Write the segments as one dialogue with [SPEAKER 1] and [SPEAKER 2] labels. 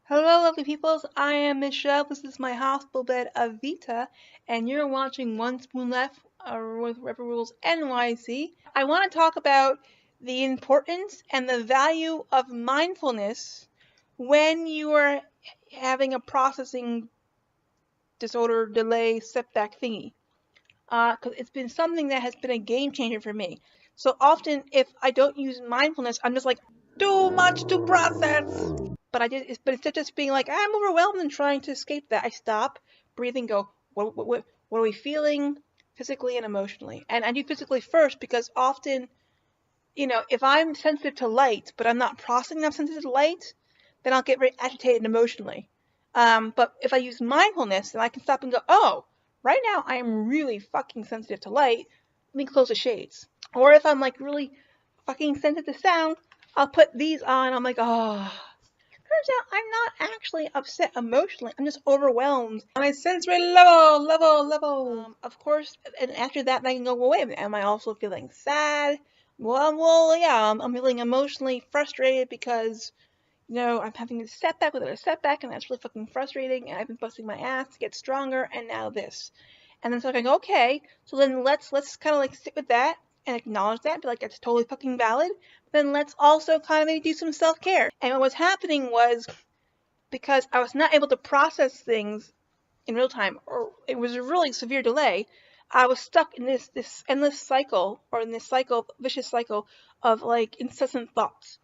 [SPEAKER 1] Hello, lovely peoples. I am Michelle. This is my hospital bed of Vita, and you're watching One Spoon Left with Rebel Rules NYC. I want to talk about the importance and the value of mindfulness when you are having a processing disorder, delay, setback thingy. Because it's been something that has been a game changer for me. So often, if I don't use mindfulness, I'm just like, too much to process. But instead of just being like, I'm overwhelmed and trying to escape that, I stop, breathe, and go, what are we feeling physically and emotionally? And I do physically first because often, if I'm sensitive to light, but I'm not processing I'm sensitive to light, then I'll get very agitated emotionally. But if I use mindfulness, then I can stop and go, oh, right now I am really fucking sensitive to light. Let me close the shades. Or if I'm like really fucking sensitive to sound, I'll put these on. I'm like, oh. Turns out I'm not actually upset emotionally. I'm just overwhelmed. My sensory level. Of course, and after that, I can go, well, wait a minute. Am I also feeling sad? Well, yeah. I'm feeling emotionally frustrated because, I'm having a setback within a setback, and that's really fucking frustrating. And I've been busting my ass to get stronger, and now this. And then so I can go, okay. So then let's kind of like sit with that and acknowledge that, be like, that's totally fucking valid. Then let's also kind of maybe do some self-care. And what was happening was, because I was not able to process things in real time, or it was a really severe delay, I was stuck in this endless cycle, or in this vicious cycle of like incessant thoughts.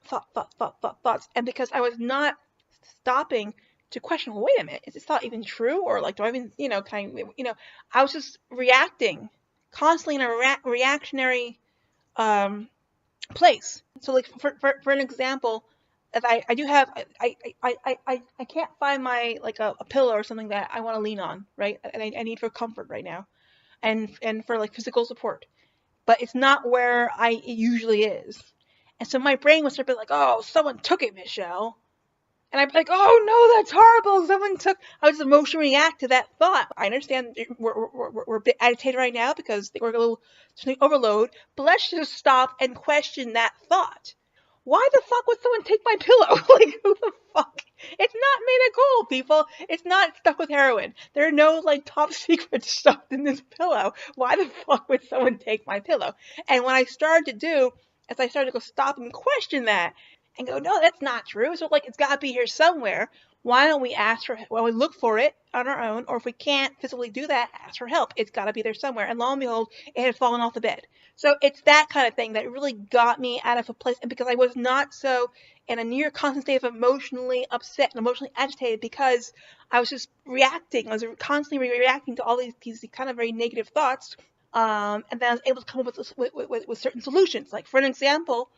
[SPEAKER 1] Thoughts. And because I was not stopping to question, well, wait a minute, is this thought even true? Or like, do I even, I was just reacting constantly in a reactionary place. So like for an example, if I do have I can't find my like a pillow or something that I want to lean on, right? And I need for comfort right now, and for like physical support, but it's not where it usually is. And so my brain was sort of like, oh, someone took it, Michelle. And I'd be like, oh no, that's horrible. I would just emotionally react to that thought. I understand we're a bit agitated right now because we're a little overload, but let's just stop and question that thought. Why the fuck would someone take my pillow? Like, who the fuck? It's not made of gold, people. It's not stuck with heroin. There are no, like, top secret stuff in this pillow. Why the fuck would someone take my pillow? And what I started to do is I started to go stop and question that and go, no, that's not true. So, like, it's got to be here somewhere. Why don't we we look for it on our own, or if we can't physically do that, ask for help. It's got to be there somewhere. And lo and behold, it had fallen off the bed. So it's that kind of thing that really got me out of a place, and because I was not so in a near constant state of emotionally upset and emotionally agitated because I was just reacting. I was constantly reacting to all these kind of very negative thoughts. And then I was able to come up with certain solutions. Like, for an example,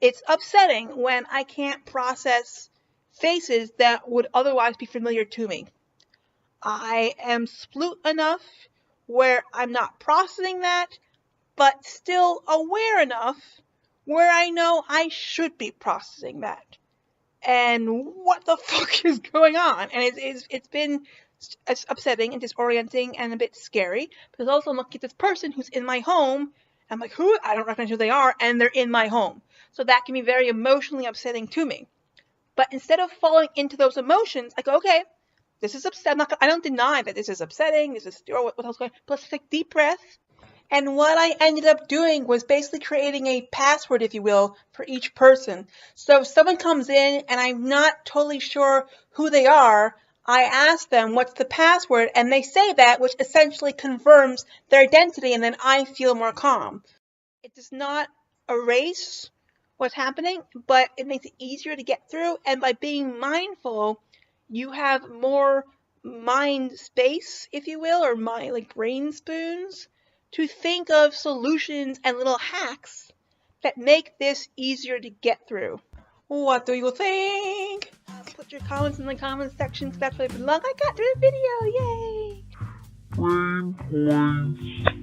[SPEAKER 1] it's upsetting when I can't process faces that would otherwise be familiar to me. I am sploot enough where I'm not processing that, but still aware enough where I know I should be processing that. And what the fuck is going on? And it's been upsetting and disorienting and a bit scary, because also I'm looking at this person who's in my home. I'm like, who? I don't recognize who they are, and they're in my home. So that can be very emotionally upsetting to me. But instead of falling into those emotions, I go, okay, this is upsetting. I don't deny that this is upsetting. This is what else going on. But let's take a deep breath. And what I ended up doing was basically creating a password, if you will, for each person. So if someone comes in and I'm not totally sure who they are, I ask them, what's the password? And they say that, which essentially confirms their identity, and then I feel more calm. It does not erase what's happening, but it makes it easier to get through. And by being mindful, you have more mind space, if you will, or brain spoons, to think of solutions and little hacks that make this easier to get through. What do you think? Put your comments in the comments section, because that's what I belong. I got through the video, yay! 3 points.